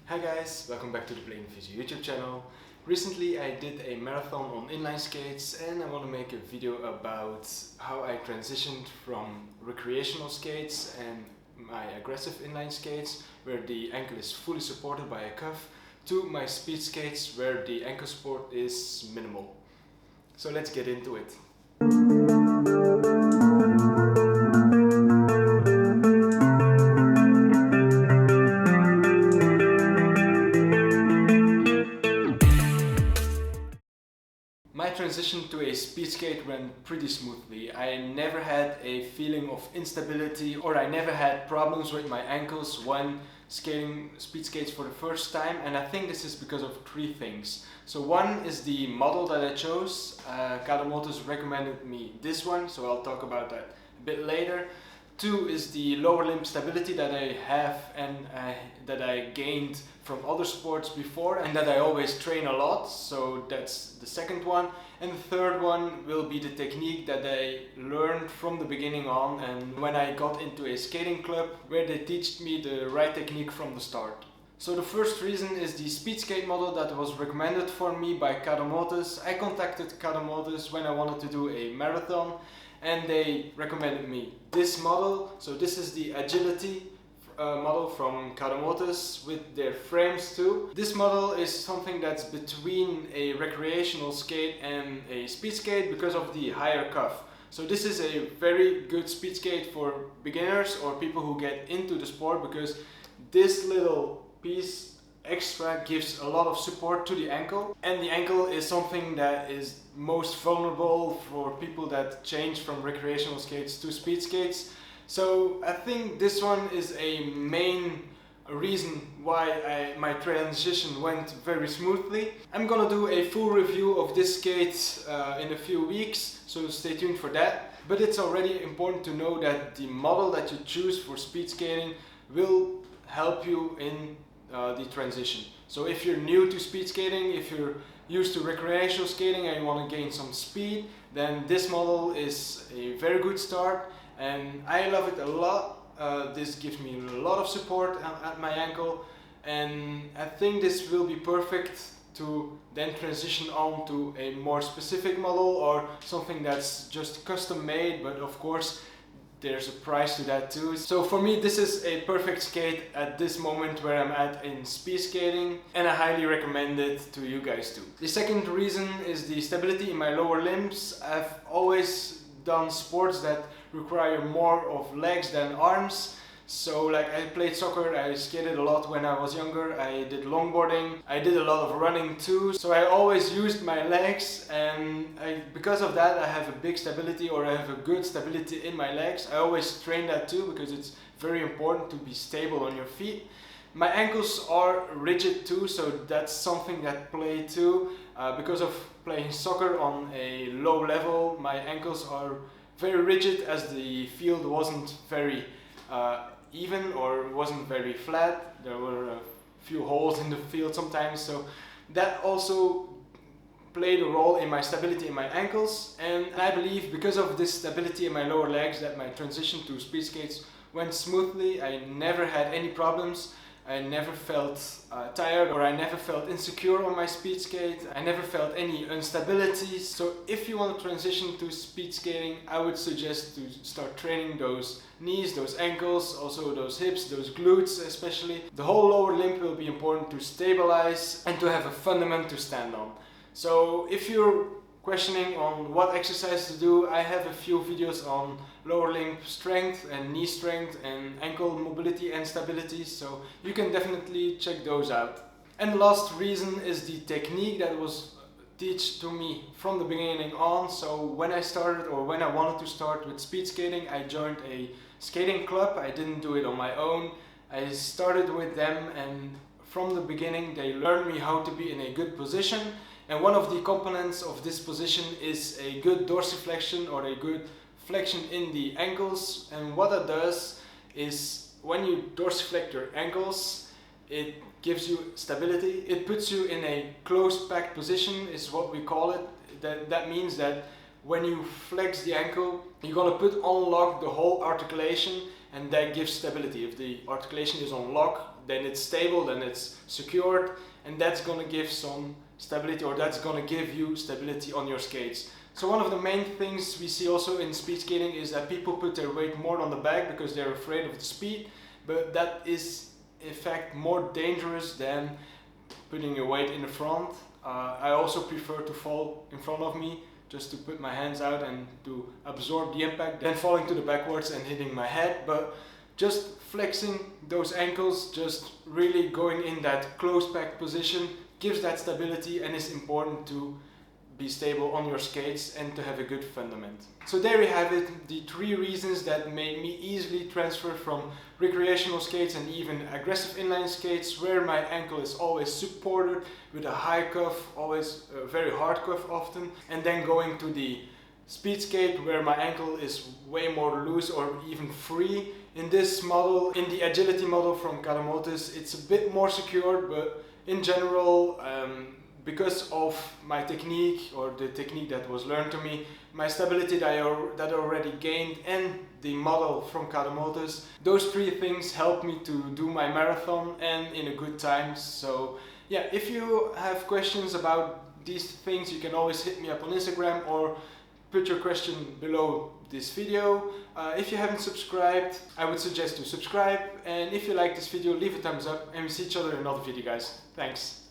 Hi guys, welcome back to the Blading Physio YouTube channel. Recently I did a marathon on inline skates and I want to make a video about how I transitioned from recreational skates and my aggressive inline skates where the ankle is fully supported by a cuff to my speed skates where the ankle support is minimal. So let's get into it. My transition to a speed skate went pretty smoothly. I never had a feeling of instability or I never had problems with my ankles when skating speed skates for the first time, and I think this is because of three things. So one is the model that I chose. Cadomotus recommended me this one, so I'll talk about that a bit later. Two is the lower limb stability that I have and that I gained from other sports before and that I always train a lot, so that's the second one. And the third one will be the technique that I learned from the beginning on and when I got into a skating club where they taught me the right technique from the start. So the first reason is the speed skate model that was recommended for me by Cadomotus. I contacted Cadomotus when I wanted to do a marathon and they recommended me this model. So this is the agility model from Cadomotus with their frames too. This model is something that's between a recreational skate and a speed skate because of the higher cuff. So this is a very good speed skate for beginners or people who get into the sport because this little piece extra gives a lot of support to the ankle, and the ankle is something that is most vulnerable for people that change from recreational skates to speed skates. So I think this one is a main reason why my transition went very smoothly. I'm gonna do a full review of this skate in a few weeks, so stay tuned for that. But it's already important to know that the model that you choose for speed skating will help you in the transition. So if you're new to speed skating, if you're used to recreational skating and you want to gain some speed, then this model is a very good start and I love it a lot. This gives me a lot of support at my ankle and I think this will be perfect to then transition on to a more specific model or something that's just custom made, but of course there's a price to that too. So for me this is a perfect skate at this moment where I'm at in speed skating and I highly recommend it to you guys too. The second reason is the stability in my lower limbs. I've always done sports that require more of legs than arms. So like I played soccer, I skated a lot when I was younger, I did longboarding, I did a lot of running too. So I always used my legs and because of that I have a big stability, or I have a good stability in my legs. I always train that too because it's very important to be stable on your feet. My ankles are rigid too, so that's something that play too. Because of playing soccer on a low level, my ankles are very rigid as the field wasn't very even or wasn't very flat. There were a few holes in the field sometimes, so that also played a role in my stability in my ankles. And I believe because of this stability in my lower legs that my transition to speed skates went smoothly. I never had any problems. I never felt tired or I never felt insecure on my speed skate. I never felt any instability. So if you want to transition to speed skating, I would suggest to start training those knees, those ankles, also those hips, those glutes especially. The whole lower limb will be important to stabilize and to have a fundament to stand on. So if you're questioning on what exercise to do, I have a few videos on lower limb strength and knee strength and ankle mobility and stability, so you can definitely check those out. And the last reason is the technique that was taught to me from the beginning on. So when I started, or when I wanted to start with speed skating, I joined a skating club. I didn't do it on my own. I started with them and from the beginning they learned me how to be in a good position. And one of the components of this position is a good dorsiflexion or a good flexion in the ankles. And what that does is when you dorsiflect your ankles, it gives you stability. It puts you in a closed packed position is what we call it. That means that when you flex the ankle, you're gonna put on lock the whole articulation and that gives stability. If the articulation is on lock, then it's stable, then it's secured, and that's gonna give some stability, or that's gonna give you stability on your skates. So one of the main things we see also in speed skating is that people put their weight more on the back because they're afraid of the speed, but that is in fact more dangerous than putting your weight in the front. I also prefer to fall in front of me, just to put my hands out and to absorb the impact, then falling to the backwards and hitting my head. But just flexing those ankles, just really going in that close packed position gives that stability, and is important to be stable on your skates and to have a good fundament. So there we have it, the 3 reasons that made me easily transfer from recreational skates and even aggressive inline skates, where my ankle is always supported with a high cuff, always a very hard cuff often, and then going to the speed skate where my ankle is way more loose or even free. In this model, in the agility model from Cadomotus, it's a bit more secured, but in general, because of my technique, or the technique that was learned to me, my stability that I already gained, and the model from Cadomotus, those 3 things helped me to do my marathon and in a good time. So yeah, if you have questions about these things, you can always hit me up on Instagram or put your question below this video. If you haven't subscribed, I would suggest to subscribe, and if you like this video, leave a thumbs up, and we see each other in another video, guys. Thanks.